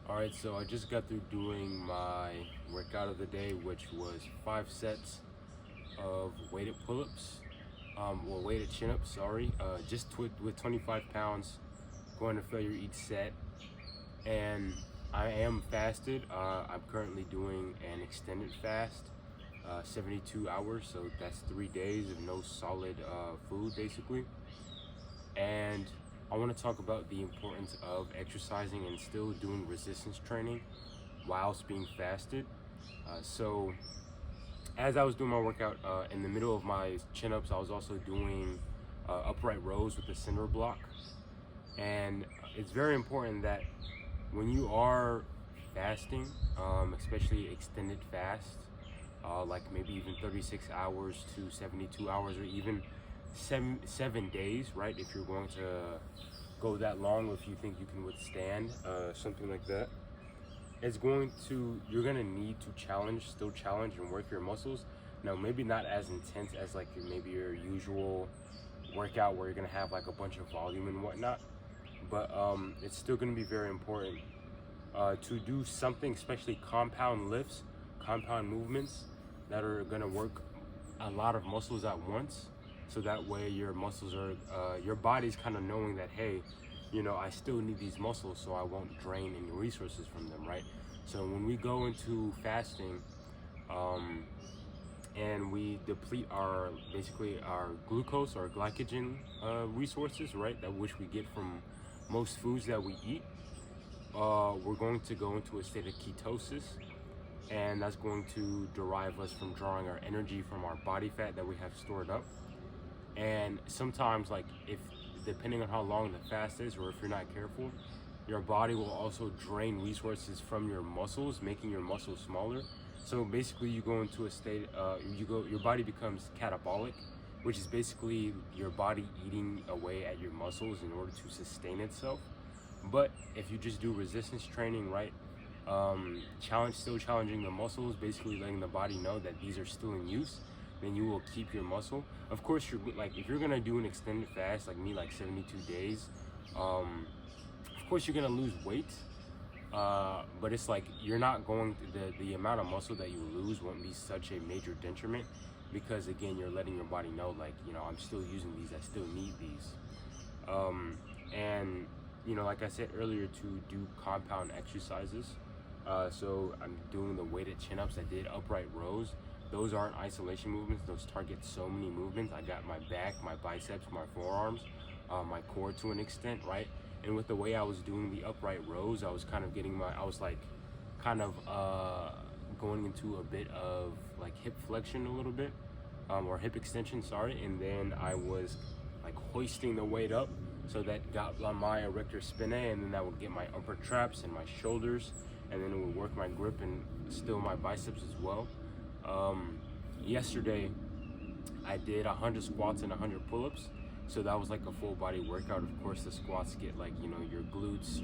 Alright, so I just got through doing my workout of the day, which was 5 sets of weighted pull-ups, or weighted chin-ups, sorry, just with 25 pounds, going to failure each set. And I am fasted. I'm currently doing an extended fast, 72 hours, so that's 3 days of no solid food, basically. And I want to talk about the importance of exercising and still doing resistance training whilst being fasted. So as I was doing my workout, in the middle of my chin-ups, I was also doing upright rows with the cinder block. And it's very important that when you are fasting, especially extended fast, like maybe even 36 hours to 72 hours, or even seven days, right? If you're going to go that long, if you think you can withstand something like that, you're gonna need to still challenge and work your muscles. Now, maybe not as intense as like maybe your usual workout where you're gonna have like a bunch of volume and whatnot, but it's still gonna be very important to do something, especially compound lifts, compound movements that are gonna work a lot of muscles at once. So that way your muscles are, your body's kind of knowing that, hey, I still need these muscles, so I won't drain any resources from them, right? So when we go into fasting, and we deplete basically our glucose or glycogen resources, right, that which we get from most foods that we eat, we're going to go into a state of ketosis, and that's going to derive us from drawing our energy from our body fat that we have stored up. And sometimes, like, if depending on how long the fast is, or if you're not careful, your body will also drain resources from your muscles, making your muscles smaller. So basically you go into a state, your body becomes catabolic, which is basically your body eating away at your muscles in order to sustain itself. But if you just do resistance training, right, still challenging the muscles, basically letting the body know that these are still in use, then you will keep your muscle. Of course, if you're gonna do an extended fast like me, like 72 days, of course you're gonna lose weight, but it's like you're not going to, the amount of muscle that you lose won't be such a major detriment, because again, you're letting your body know, like, I'm still using these, I still need these. And like I said earlier, to do compound exercises, so I'm doing the weighted chin-ups. I did upright rows. Those aren't isolation movements. Those target so many movements. I got my back, my biceps, my forearms, my core to an extent, right? And with the way I was doing the upright rows, I was kind of going into a bit of like hip flexion a little bit, or hip extension, sorry. And then I was like hoisting the weight up, so that got my erector spinae, and then that would get my upper traps and my shoulders, and then it would work my grip and still my biceps as well. Yesterday I did 100 squats and 100 pull-ups, so that was like a full body workout. Of course, the squats get like your glutes,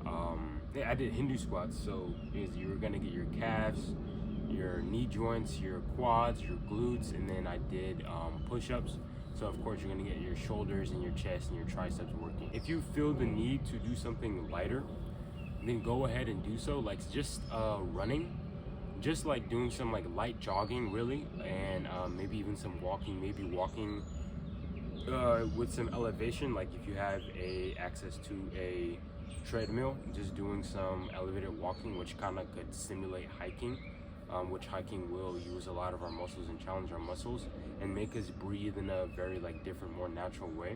I did Hindu squats, so you're gonna get your calves, your knee joints, your quads, your glutes, and then I did push-ups. So of course you're gonna get your shoulders and your chest and your triceps working. If you feel the need to do something lighter, then go ahead and do so, like just running, just like doing some like light jogging, really, and maybe even some walking, with some elevation. Like if you have access to a treadmill, just doing some elevated walking, which kind of could simulate hiking, which hiking will use a lot of our muscles and challenge our muscles and make us breathe in a very like different, more natural way.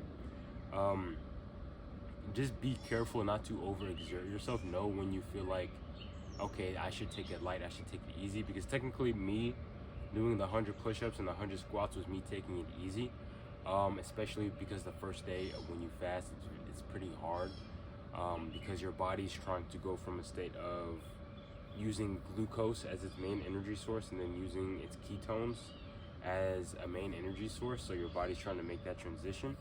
Just be careful not to overexert yourself. Know when you feel like, okay, I should take it light, I should take it easy, because technically me doing the 100 push-ups and the 100 squats was me taking it easy, especially because the first day when you fast, it's pretty hard, because your body's trying to go from a state of using glucose as its main energy source and then using its ketones as a main energy source. So your body's trying to make that transition.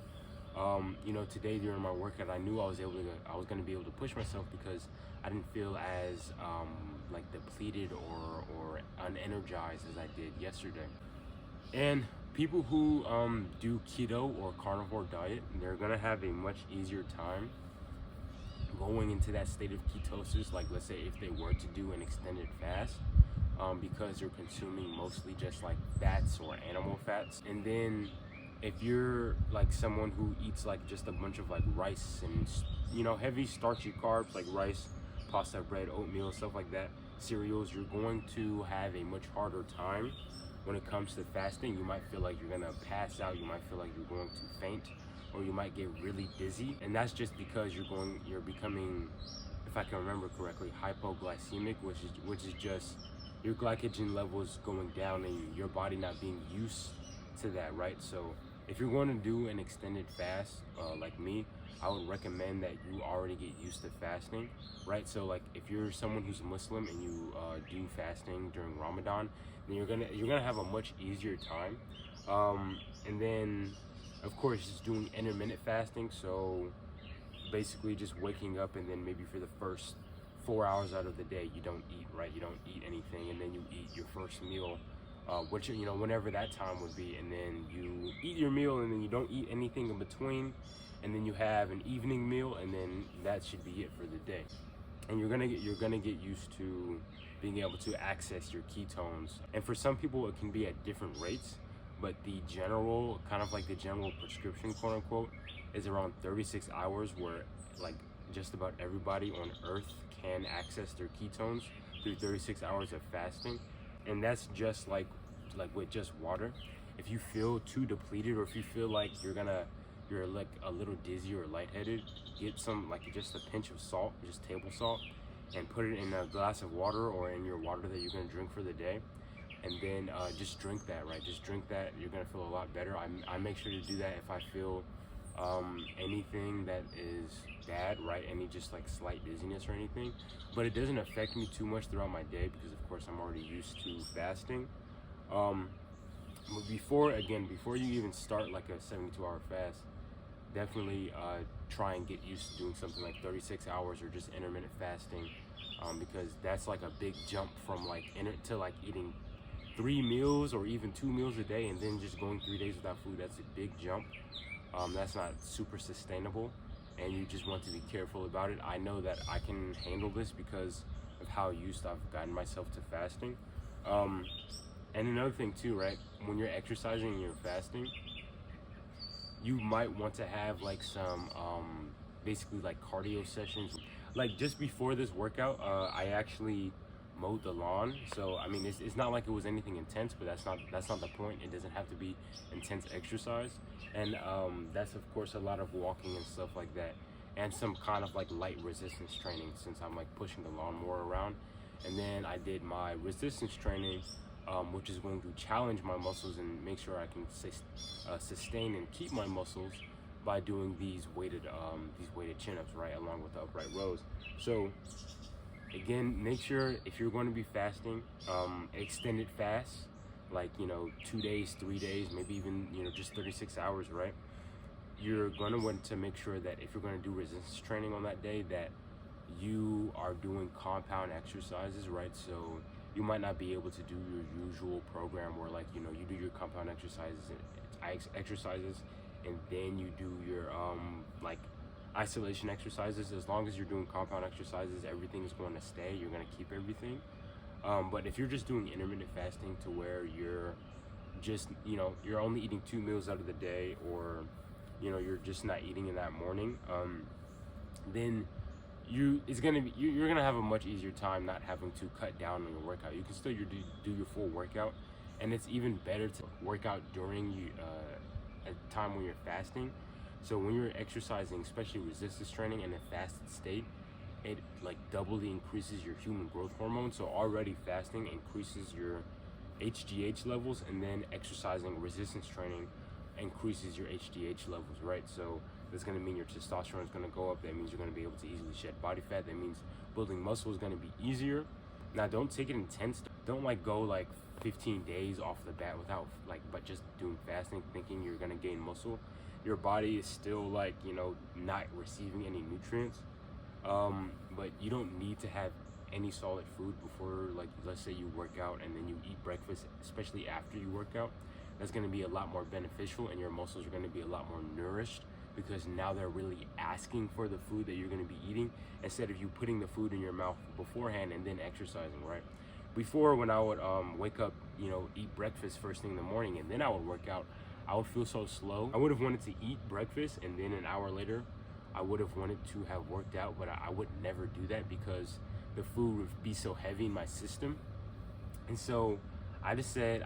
Today during my workout, I knew I was going to be able to push myself, because I didn't feel as like depleted or unenergized as I did yesterday. And people who do keto or carnivore diet, they're gonna have a much easier time going into that state of ketosis, like let's say if they were to do an extended fast, because they're consuming mostly just like fats or animal fats. And then if you're like someone who eats like just a bunch of like rice and, you know, heavy starchy carbs like rice, pasta, bread, oatmeal, stuff like that, cereals, you're going to have a much harder time when it comes to fasting. You might feel like you're gonna pass out, you might feel like you're going to faint, or you might get really dizzy. And that's just because you're becoming, if I can remember correctly, hypoglycemic, which is just your glycogen levels going down and your body not being used to that, right? So if you're going to do an extended fast, like me, I would recommend that you already get used to fasting, right? So like if you're someone who's Muslim and you do fasting during Ramadan, then you're gonna have a much easier time. And then of course just doing intermittent fasting, so basically just waking up and then maybe for the first 4 hours out of the day you don't eat, right? You don't eat anything, and then you eat your first meal, which, you know, whenever that time would be, and then you eat your meal and then you don't eat anything in between, and then you have an evening meal, and then that should be it for the day. And you're gonna get used to being able to access your ketones. And for some people it can be at different rates, but the general, kind of like the general prescription, quote unquote, is around 36 hours, where like just about everybody on earth can access their ketones through 36 hours of fasting. And that's just like with just water. If you feel too depleted, or if you feel like you're like a little dizzy or lightheaded, get some, like just a pinch of salt, just table salt, and put it in a glass of water or in your water that you're gonna drink for the day. And then just drink that, right? Just drink that. You're gonna feel a lot better. I make sure to do that if I feel anything that is bad, right? Any just like slight dizziness or anything. But it doesn't affect me too much throughout my day because of course I'm already used to fasting. But before you even start like a 72-hour fast, definitely try and get used to doing something like 36 hours or just intermittent fasting, because that's like a big jump from like to like eating 3 meals or even 2 meals a day and then just going 3 days without food. That's a big jump. That's not super sustainable, and you just want to be careful about it. I know that I can handle this because of how used I've gotten myself to fasting. And another thing too, right? When you're exercising and you're fasting, you might want to have like some basically like cardio sessions. Like just before this workout, I actually mowed the lawn. So I mean, it's not like it was anything intense, but that's not the point. It doesn't have to be intense exercise. And that's of course a lot of walking and stuff like that, and some kind of like light resistance training, since I'm like pushing the lawnmower around. And then I did my resistance training, which is going to challenge my muscles and make sure I can sustain and keep my muscles by doing these weighted chin-ups, right, along with the upright rows. So again, make sure if you're going to be fasting, extended fast, like, you know, 2 days, 3 days, maybe even, you know, just 36 hours, right? You're going to want to make sure that if you're going to do resistance training on that day, that you are doing compound exercises, right? So you might not be able to do your usual program where, like, you know, you do your compound exercises and then you do your like isolation exercises. As long as you're doing compound exercises, everything is going to stay. You're going to keep everything. But if you're just doing intermittent fasting to where you're just, you know, you're only eating 2 meals out of the day, or, you know, you're just not eating in that morning, then you're gonna have a much easier time not having to cut down on your workout. You can still do your full workout, and it's even better to work out during a time when you're fasting. So when you're exercising, especially resistance training in a fasted state, it like doubly increases your human growth hormone. So already fasting increases your HGH levels, and then exercising resistance training increases your HGH levels, right? So that's going to mean your testosterone is going to go up. That means you're going to be able to easily shed body fat. That means building muscle is going to be easier. Now, don't take it intense. Don't like go like 15 days off the bat without but just doing fasting, thinking you're going to gain muscle. Your body is still like, you know, not receiving any nutrients. But you don't need to have any solid food before, like, let's say you work out and then you eat breakfast, especially after you work out. That's going to be a lot more beneficial, and your muscles are going to be a lot more nourished because now they're really asking for the food that you're going to be eating, instead of you putting the food in your mouth beforehand and then exercising, right? Before, when I would wake up, eat breakfast first thing in the morning, and then I would work out, I would feel so slow. I would have wanted to eat breakfast, and then an hour later I would have wanted to have worked out, but I would never do that because the food would be so heavy in my system. And so I decided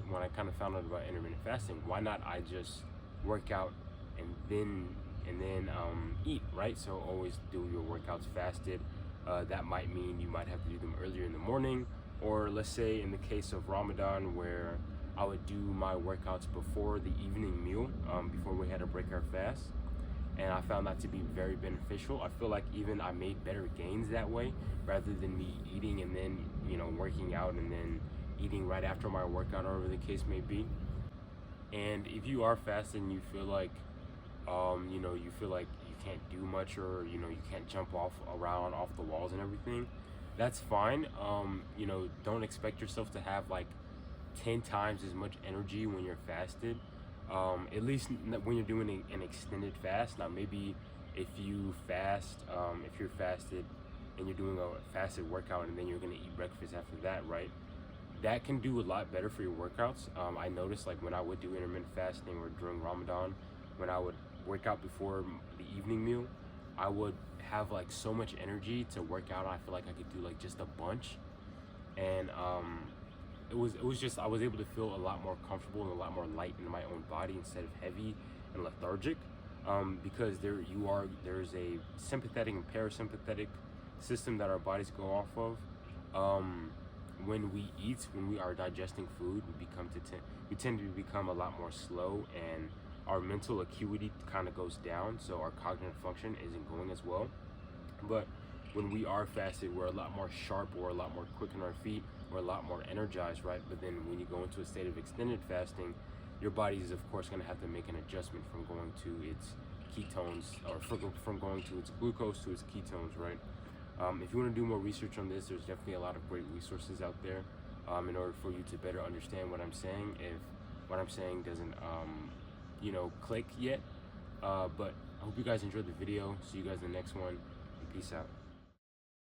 when I kind of found out about intermittent fasting, why not I just work out and then eat, right? So always do your workouts fasted. That might mean you might have to do them earlier in the morning, or let's say in the case of Ramadan, where I would do my workouts before the evening meal, before we had to break our fast. And I found that to be very beneficial. I feel like even I made better gains that way, rather than me eating and then working out and then eating right after my workout, or whatever the case may be. And if you are fasting, you feel like you can't do much, or you can't jump around off the walls and everything, that's fine. Don't expect yourself to have like 10 times as much energy when you're fasted, at least when you're doing an extended fast. Now maybe if you're fasted and you're doing a fasted workout and then you're going to eat breakfast after that, right, that can do a lot better for your workouts. I noticed, like, when I would do intermittent fasting or during Ramadan, when I would work out before the evening meal, I would have like so much energy to work out. I feel like I could do like just a bunch, and it was just, I was able to feel a lot more comfortable and a lot more light in my own body instead of heavy and lethargic, because there's a sympathetic and parasympathetic system that our bodies go off of. When we are digesting food, we tend to become a lot more slow, and our mental acuity kind of goes down, so our cognitive function isn't going as well. But when we are fasted, we're a lot more sharp, we're a lot more quick on our feet, we're a lot more energized, right? But then when you go into a state of extended fasting, your body is of course going to have to make an adjustment from going to its ketones, or from going to its glucose to its ketones, right? If you want to do more research on this, there's definitely a lot of great resources out there, in order for you to better understand what I'm saying, if what I'm saying doesn't click yet. But I hope you guys enjoyed the video. See you guys in the next one, and peace out.